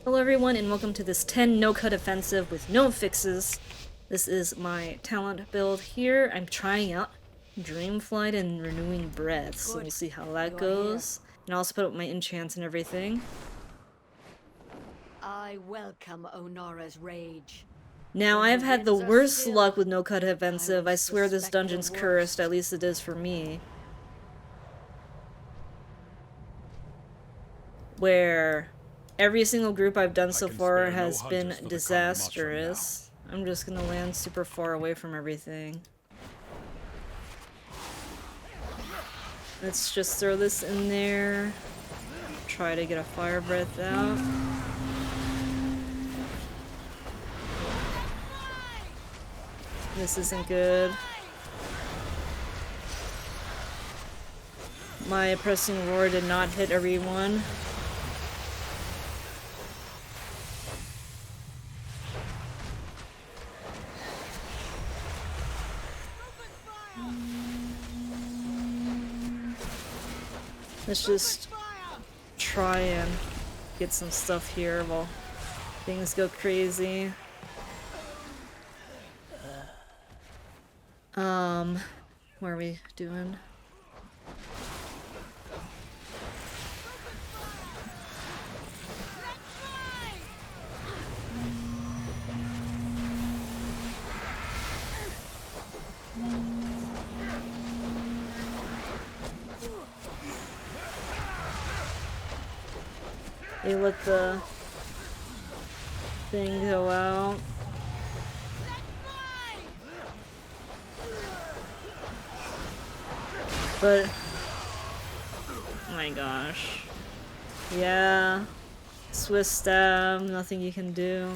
Hello everyone and welcome to this 10 no-cut offensive with no fixes. This is my talent build here. I'm trying out Dragonflight and Renewing Breath, so we'll see how that goes. And I'll also put up my enchants and everything. I welcome Onara's rage. Now, I've had the worst luck with no-cut offensive. I swear this dungeon's cursed, at least it is for me. Where every single group I've done so far has been disastrous. I'm just gonna land super far away from everything. Let's just throw this in there. Try to get a fire breath out. This isn't good. My oppressing roar did not hit everyone. Let's just try and get some stuff here while things go crazy. What are we doing? They let the thing go out. But, oh my gosh. Yeah. Swift stab, nothing you can do.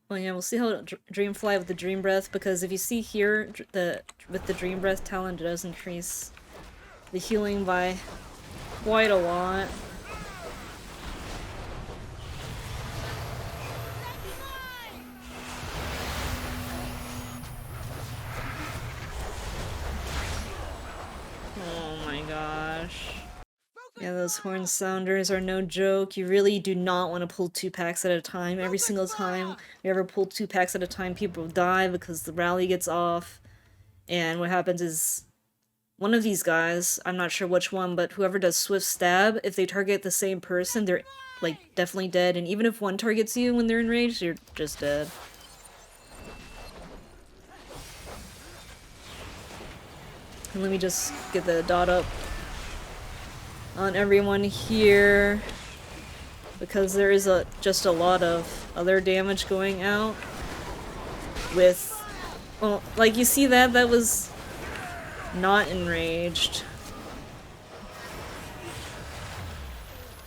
Well, yeah, we'll see how Dreamfly with the Dream Breath, because if you see here, with the Dream Breath talent, it does increase the healing by quite a lot. Oh my gosh. Yeah, those horn sounders are no joke. You really do not want to pull 2 packs at a time. Every single time you ever pull 2 packs at a time, people die because the rally gets off. And what happens is, one of these guys, I'm not sure which one, but whoever does Swift Stab, if they target the same person, they're, like, definitely dead. And even if one targets you when they're enraged, you're just dead. And let me just get the dot up on everyone here, because there is just a lot of other damage going out with, well, like you see that was not enraged,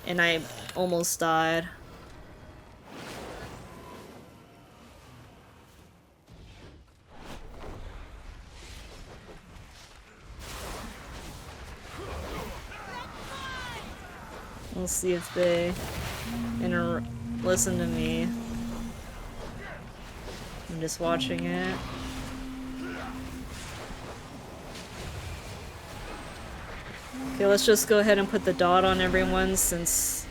and I almost died. We'll see if they listen to me. I'm just watching it. Okay, let's just go ahead and put the dot on everyone since...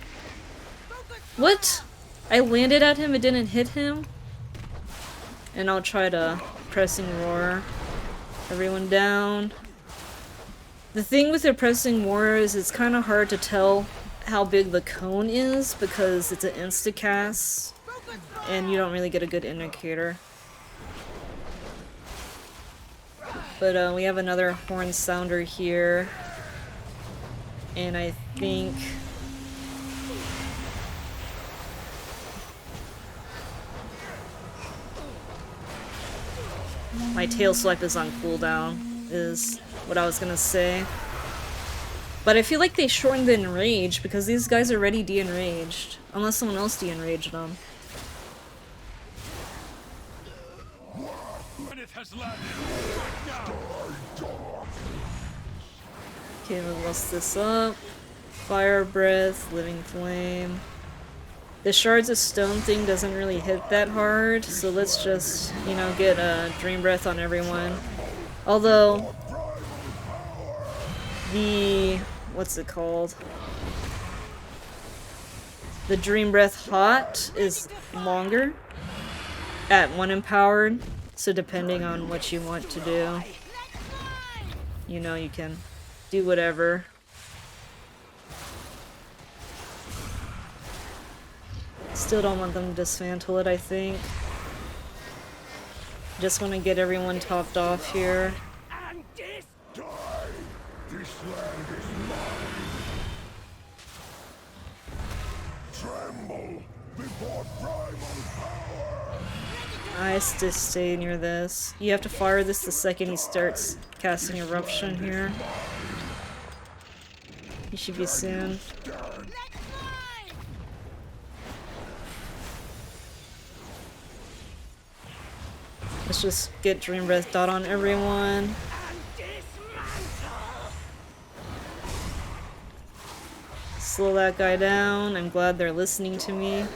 What? I landed at him, it didn't hit him? And I'll try to pressing roar everyone down. The thing with the pressing roar is it's kind of hard to tell how big the cone is because it's an insta-cast and you don't really get a good indicator. But we have another horn sounder here, and I think my tail swipe is on cooldown, is what I was gonna say. But I feel like they shortened the enrage because these guys are already de-enraged. Unless someone else de-enraged them. Okay, let's this up. Fire Breath, Living Flame. The Shards of Stone thing doesn't really hit that hard, so let's just, you know, get a Dream Breath on everyone. Although, the... what's it called? The Dream Breath Hot is longer at 1 empowered, so depending on what you want to do, you know, you can do whatever. Still don't want them to dismantle it, I think. Just want to get everyone topped off here. I just stay near this. You have to fire this the second he starts casting Eruption here. He should be soon. Let's just get Dream Breath dot on everyone. Slow that guy down. I'm glad they're listening to me.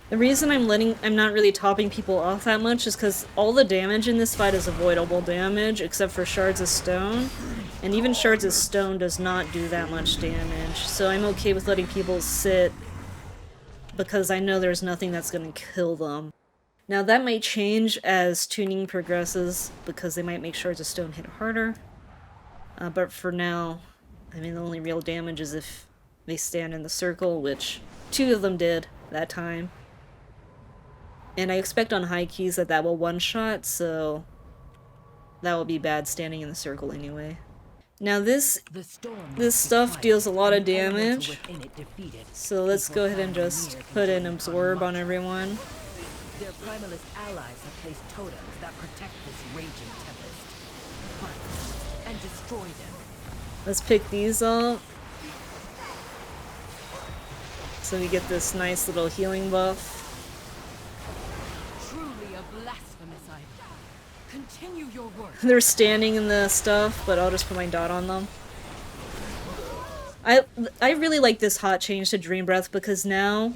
The reason I'm not really topping people off that much is because all the damage in this fight is avoidable damage, except for Shards of Stone. And even Shards of Stone does not do that much damage, so I'm okay with letting people sit because I know there's nothing that's gonna kill them. Now that might change as tuning progresses, because they might make Shards of Stone hit harder. But for now, I mean, the only real damage is if they stand in the circle, which 2 of them did that time. And I expect on high keys that will one-shot, so that will be bad standing in the circle anyway. Now this stuff deals a lot of damage, so let's go ahead and just put an Absorb on everyone. Their primalist allies have placed totems that protect this raging tempest. Hunt and destroy them. Let's pick these up. So we get this nice little healing buff. Truly a blasphemous idea. Continue your work. They're standing in the stuff, but I'll just put my dot on them. I really like this hot change to Dream Breath because now,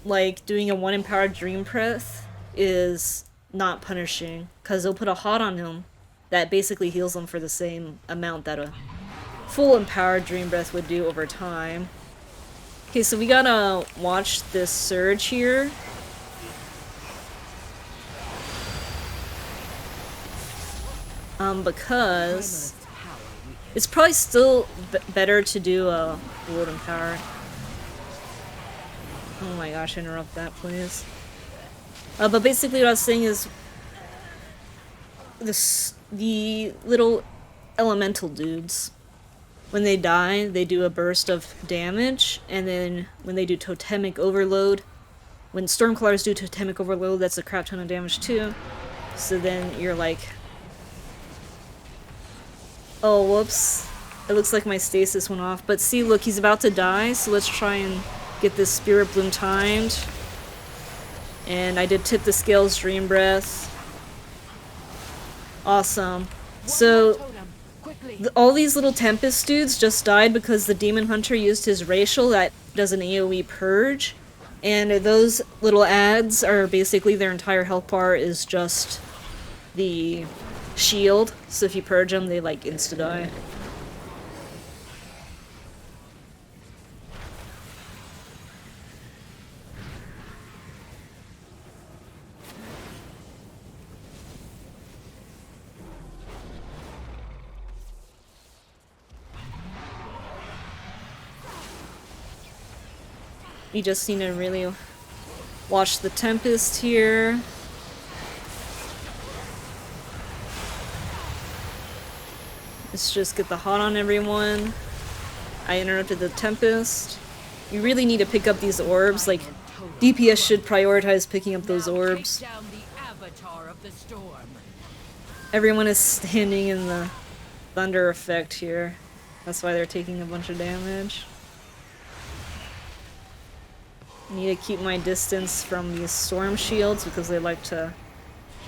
like, doing a 1 empowered Dream Breath is not punishing, because they'll put a hot on him that basically heals them for the same amount that a full empowered Dream Breath would do over time. Okay, so we gotta watch this surge here. Because it's probably still better to do a World Empowered. Oh my gosh, interrupt that, please. But basically what I was saying is the little elemental dudes, when they die, they do a burst of damage, and then when they do Totemic Overload, when Stormclawers do Totemic Overload, that's a crap ton of damage too. So then you're like, oh, whoops. It looks like my stasis went off. But see, look, he's about to die, so let's try and get this Spirit Bloom timed. And I did Tip the Scales Dream Breath. Awesome. So, all these little Tempest dudes just died because the Demon Hunter used his Racial that does an AoE Purge. And those little ads are basically their entire health bar is just the shield. So if you purge them, they like insta-die. You just need to really watch the Tempest here. Let's just get the hot on everyone. I interrupted the Tempest. You really need to pick up these orbs. Like, DPS should prioritize picking up those orbs. Everyone is standing in the thunder effect here. That's why they're taking a bunch of damage. Need to keep my distance from these storm shields because they like to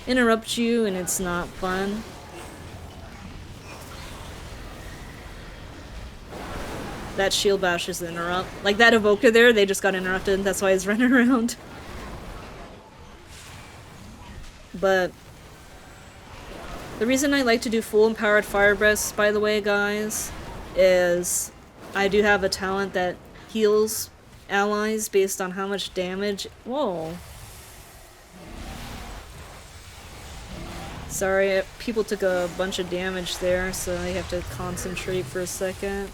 interrupt you and it's not fun. That shield bash is the interrupt. Like that evoker there, they just got interrupted. That's why it's running around. But the reason I like to do full empowered fire breaths, by the way, guys, is I do have a talent that heals allies based on how much damage. Whoa. Sorry, people took a bunch of damage there, so I have to concentrate for a second.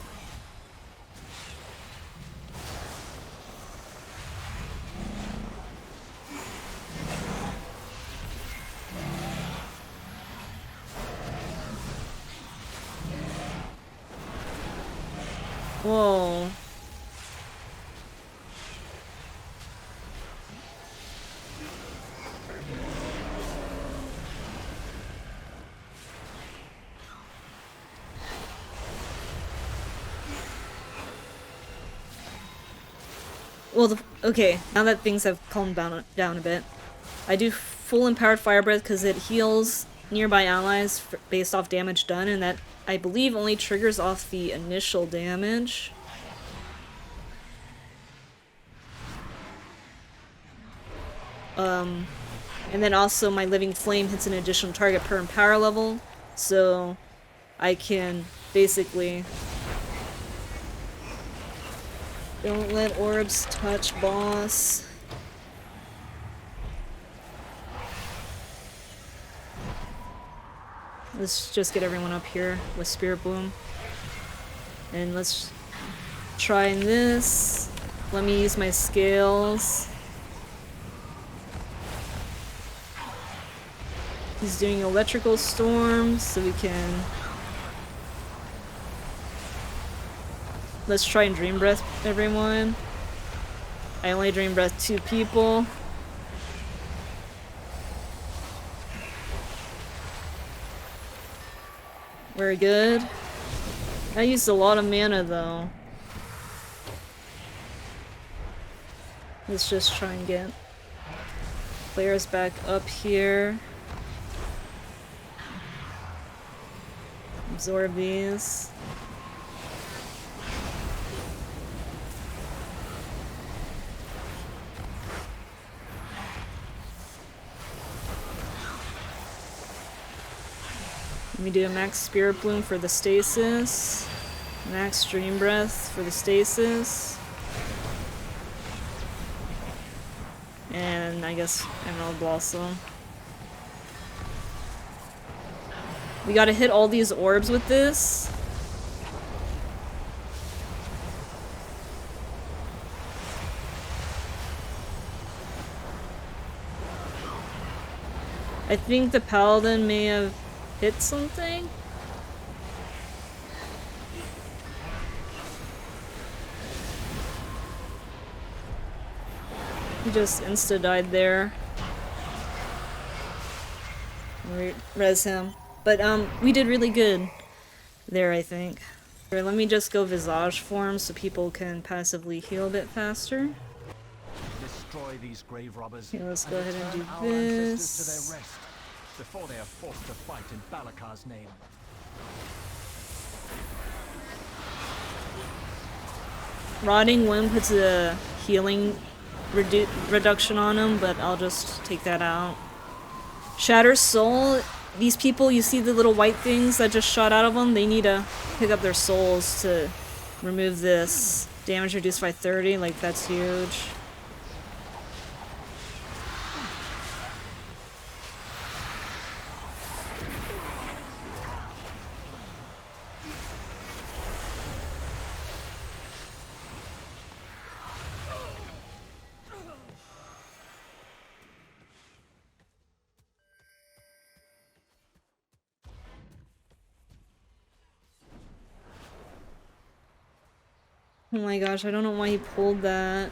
Whoa. Well, okay, now that things have calmed down a bit, I do full empowered fire breath because it heals nearby allies based off damage done, and that I believe only triggers off the initial damage. And then also my living flame hits an additional target per empower level, so I can basically... Don't let orbs touch boss. Let's just get everyone up here with Spirit Bloom. And let's try this. Let me use my scales. He's doing electrical storms, so we can... Let's try and Dream Breath everyone. I only Dream Breath 2 people. Very good. I used a lot of mana though. Let's just try and get players back up here. Absorb these. Let me do a max Spirit Bloom for the stasis. Max Dream Breath for the stasis. And I guess Emerald Blossom. We gotta hit all these orbs with this. I think the Paladin may have hit something? He just insta-died there. Res him. But we did really good there, I think. Here, let me just go Visage form so people can passively heal a bit faster. Destroy these grave robbers. Okay, let's go ahead and do our ancestors this. to their rest before they are forced to fight in Balakar's name. Rotting Wind puts a healing reduction on him, but I'll just take that out. Shattered Soul, these people, you see the little white things that just shot out of them? They need to pick up their souls to remove this. Damage reduced by 30, like that's huge. Oh my gosh, I don't know why he pulled that.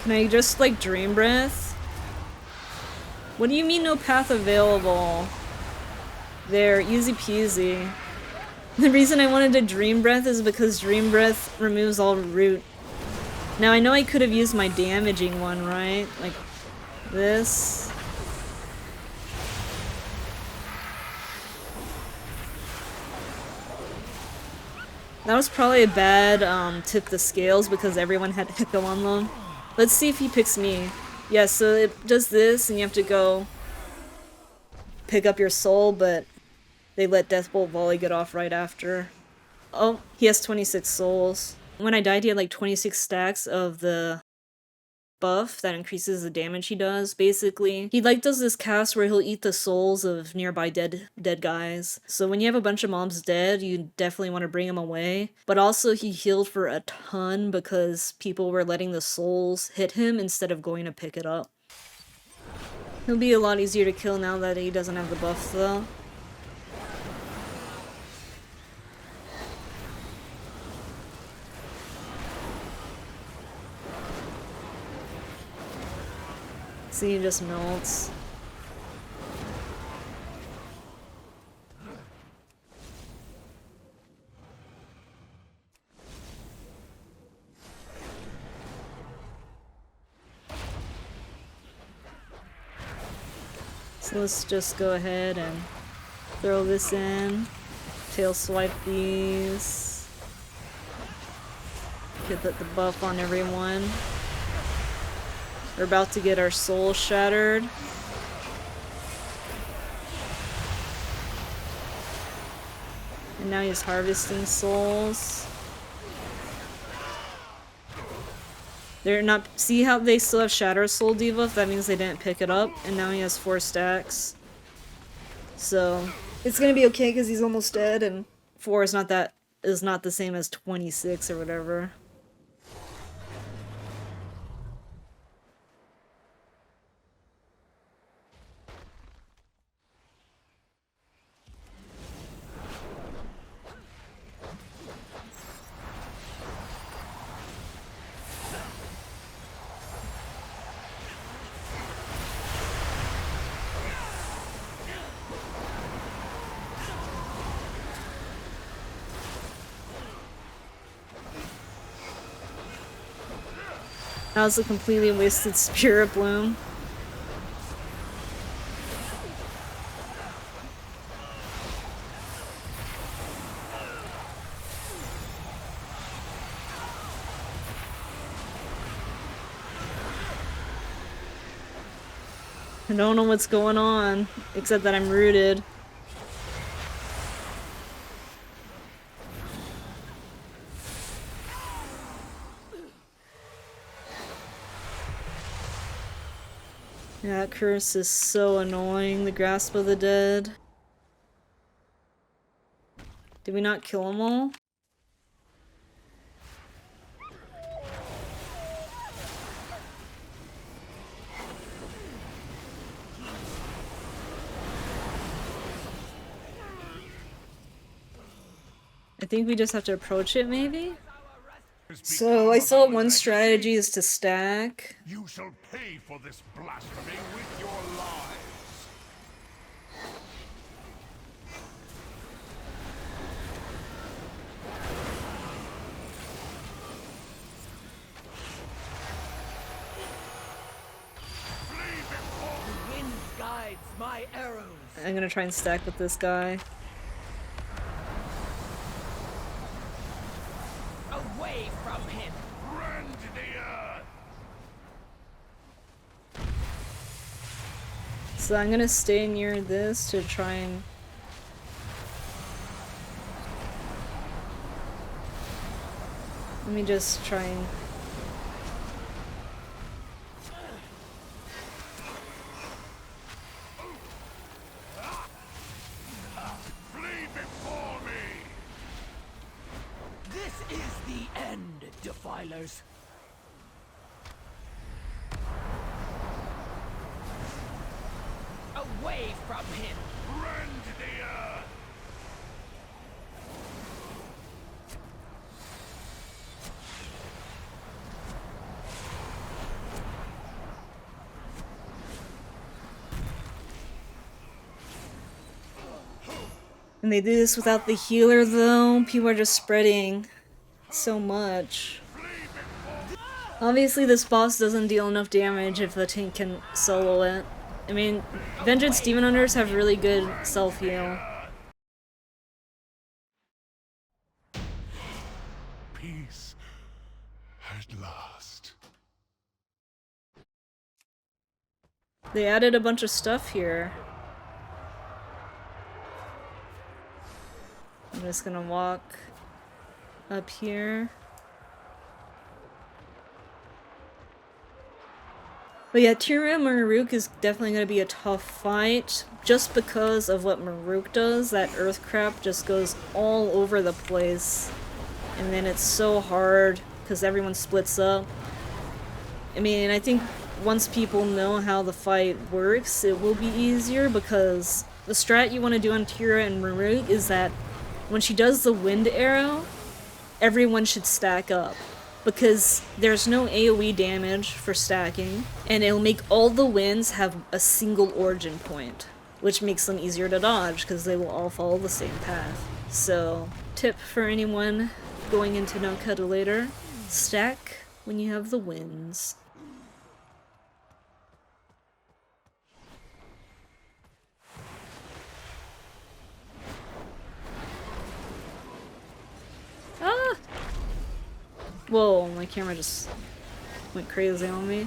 Can I just, like, Dream Breath? What do you mean no path available? There, easy peasy. The reason I wanted to Dream Breath is because Dream Breath removes all root. Now I know I could have used my damaging one, right? Like this. That was probably a bad tip the scales because everyone had Echo on them. Let's see if he picks me. Yeah, so it does this and you have to go pick up your soul, but they let Deathbolt Volley get off right after. Oh, he has 26 souls. When I died, he had like 26 stacks of the buff that increases the damage he does. Basically, he like does this cast where he'll eat the souls of nearby dead guys. So when you have a bunch of mobs dead, you definitely want to bring him away. But also he healed for a ton because people were letting the souls hit him instead of going to pick it up. He'll be a lot easier to kill now that he doesn't have the buff though. See, he just melts. So let's just go ahead and throw this in. Tail swipe these. Get the buff on everyone. We're about to get our soul shattered. And now he's harvesting souls. They're not. See how they still have Shatter Soul debuff? That means they didn't pick it up. And now he has 4 stacks. So it's gonna be okay because he's almost dead, and 4 is not the same as 26 or whatever. That was a completely wasted Spirit Bloom. I don't know what's going on, except that I'm rooted. Yeah, that curse is so annoying, the Grasp of the Dead. Did we not kill them all? I think we just have to approach it, maybe? So I saw one strategy is to stack. You shall pay for this blasphemy with your lives. The wind guides my arrows. I'm gonna try and stack with this guy. Away from him. Rend the earth. So I'm gonna stay near this to try and... Let me just try and... Flee before me. This is the end, defilers. Away from him. Rend the earth. And they do this without the healer though. People are just spreading so much. Obviously this boss doesn't deal enough damage if the tank can solo it. I mean, Vengeance Demon Hunters have really good self-heal. Peace at last. They added a bunch of stuff here. I'm just gonna walk up here. But yeah, Tyria Maruk is definitely going to be a tough fight, just because of what Maruk does. That earth crap just goes all over the place. And then it's so hard, because everyone splits up. I mean, I think once people know how the fight works, it will be easier, because the strat you want to do on Tyria and Maruk is that when she does the wind arrow, everyone should stack up. Because there's no AoE damage for stacking, and it'll make all the winds have a single origin point, which makes them easier to dodge because they will all follow the same path. So, tip for anyone going into Nokhud later, stack when you have the winds. Ah! Whoa, my camera just went crazy on me.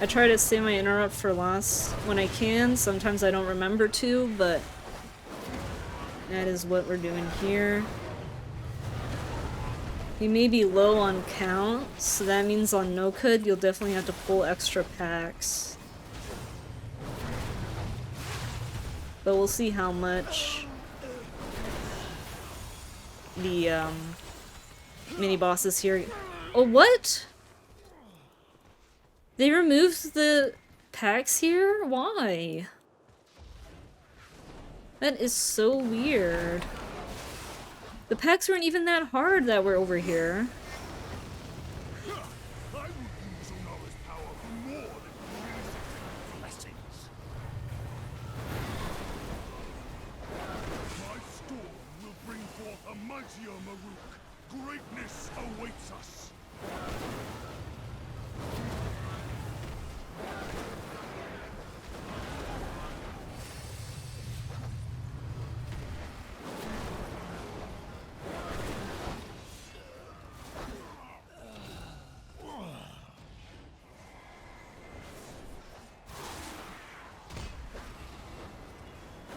I try to save my interrupt for last when I can. Sometimes I don't remember to, but that is what we're doing here. He may be low on count, so that means on Nokhud you'll definitely have to pull extra packs. But we'll see how much the mini bosses here. Oh, what? They removed the packs here? Why? That is so weird. The packs weren't even that hard that were over here. Greatness awaits us.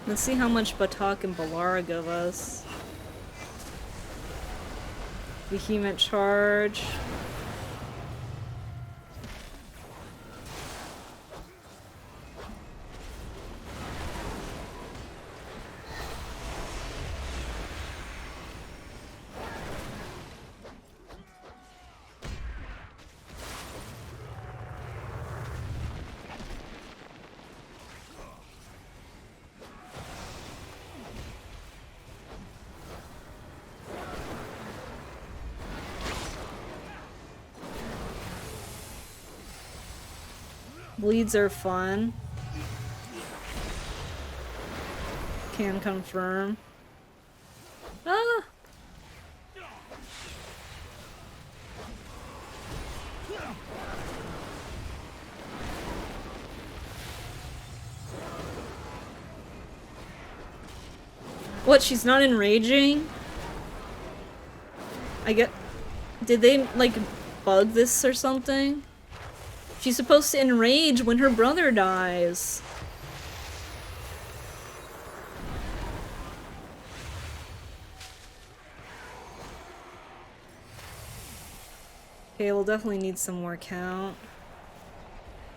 Let's see how much Batak and Balara give us. Vehement charge. Bleeds are fun. Can confirm. Ah! What, she's not enraging? I get... Did they, like, bug this or something? She's supposed to enrage when her brother dies. Okay, we'll definitely need some more count.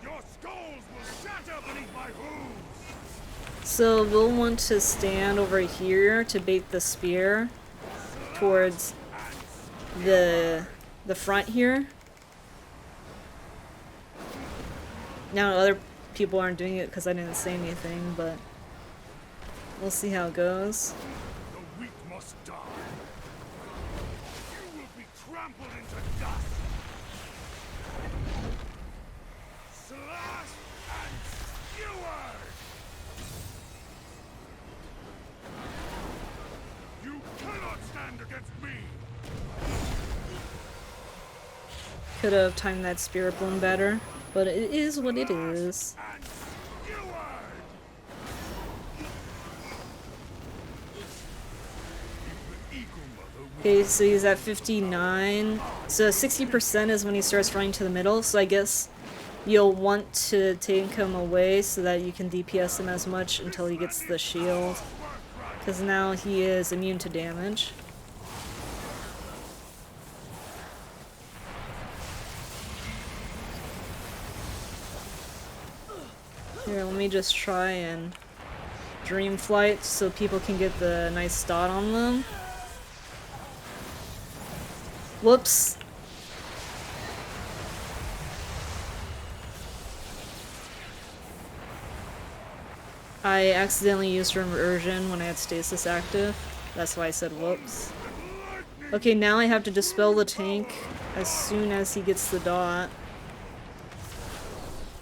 Your skulls will shatter beneath my hooves. So we'll want to stand over here to bait the spear towards the front here. Now other people aren't doing it because I didn't say anything, but we'll see how it goes. The weak must die. You will be trampled into dust. You cannot stand against me! Could have timed that spirit bloom better, but it is what it is. And skewered! The Eagle Mother will Okay, so he's at 59. So 60% is when he starts running to the middle, so I guess you'll want to take him away so that you can DPS him as much until he gets the shield. Because now he is immune to damage. Here, let me just try and Dreamflight so people can get the nice dot on them. Whoops. I accidentally used Reversion when I had Stasis active. That's why I said whoops. Okay, now I have to dispel the tank as soon as he gets the dot.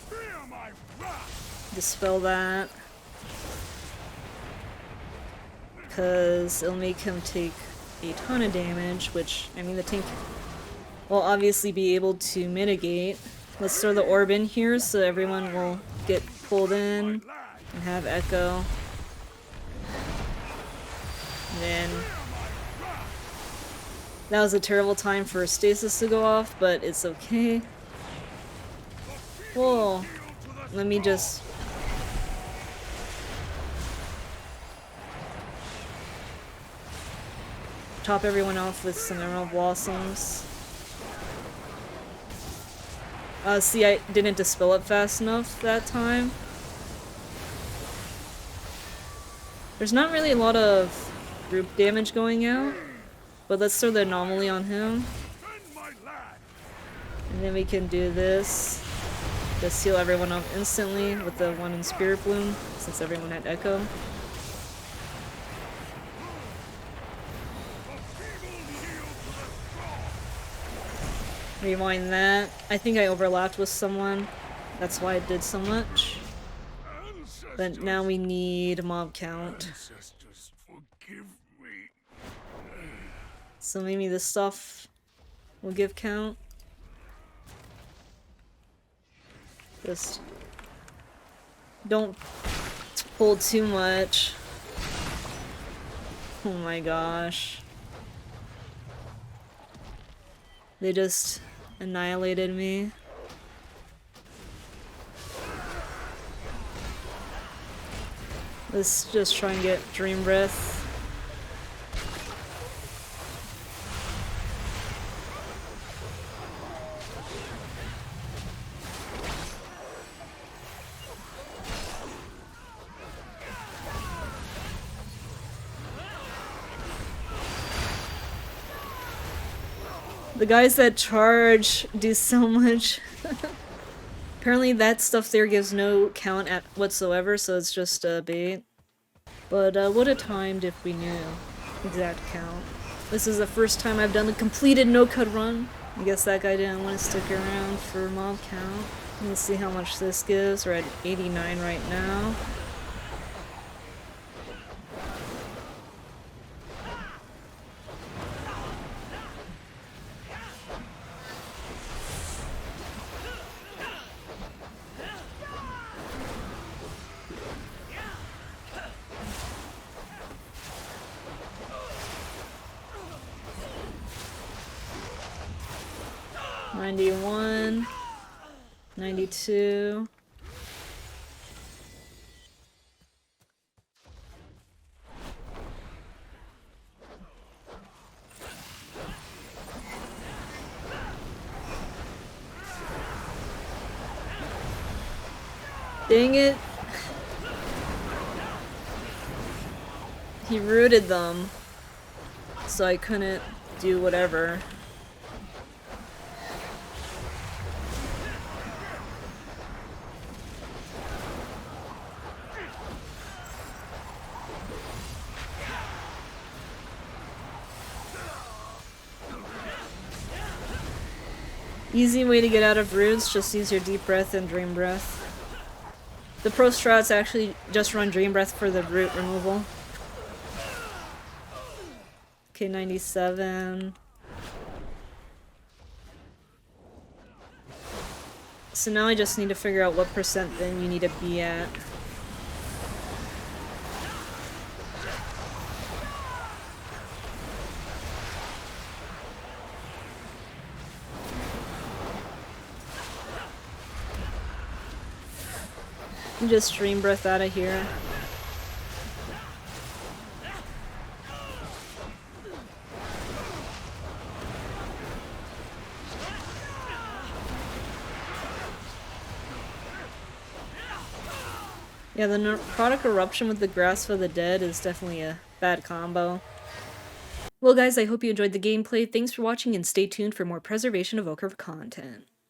fear my wrath! Dispel that. Because it'll make him take a ton of damage, which, I mean, the tank will obviously be able to mitigate. Let's throw the orb in here so everyone will get pulled in and have Echo. And then that was a terrible time for Stasis to go off, but it's okay. Whoa. Let me just... top everyone off with some Emerald Blossoms. See, I didn't dispel it fast enough that time. There's not really a lot of group damage going out, but let's throw the anomaly on him. And then we can do this. Just heal everyone up instantly with the one in Spirit Bloom, since everyone had Echo. Rewind that. I think I overlapped with someone. That's why it did so much. But now we need mob count. Ancestors, forgive me. So maybe this stuff will give count. Just don't pull too much. Oh my gosh. They just annihilated me. Let's just try and get Dream Breath. The guys that charge do so much. Apparently that stuff there gives no count at whatsoever, so it's just a bait. But would have timed if we knew exact count. This is the first time I've done the completed Nokhud run. I guess that guy didn't want to stick around for mob count. Let's see how much this gives. We're at 89 right now. $91, $92. Dang it. He rooted them, so I couldn't do whatever. Easy way to get out of roots, just use your deep breath and dream breath. The pro strats actually just run Dream Breath for the root removal. Okay, 97. So now I just need to figure out what percent then you need to be at. Just Dream Breath out of here. Yeah, the Necrotic Eruption with the Grasp of the Dead is definitely a bad combo. Well guys, I hope you enjoyed the gameplay. Thanks for watching and stay tuned for more Preservation Evoker content.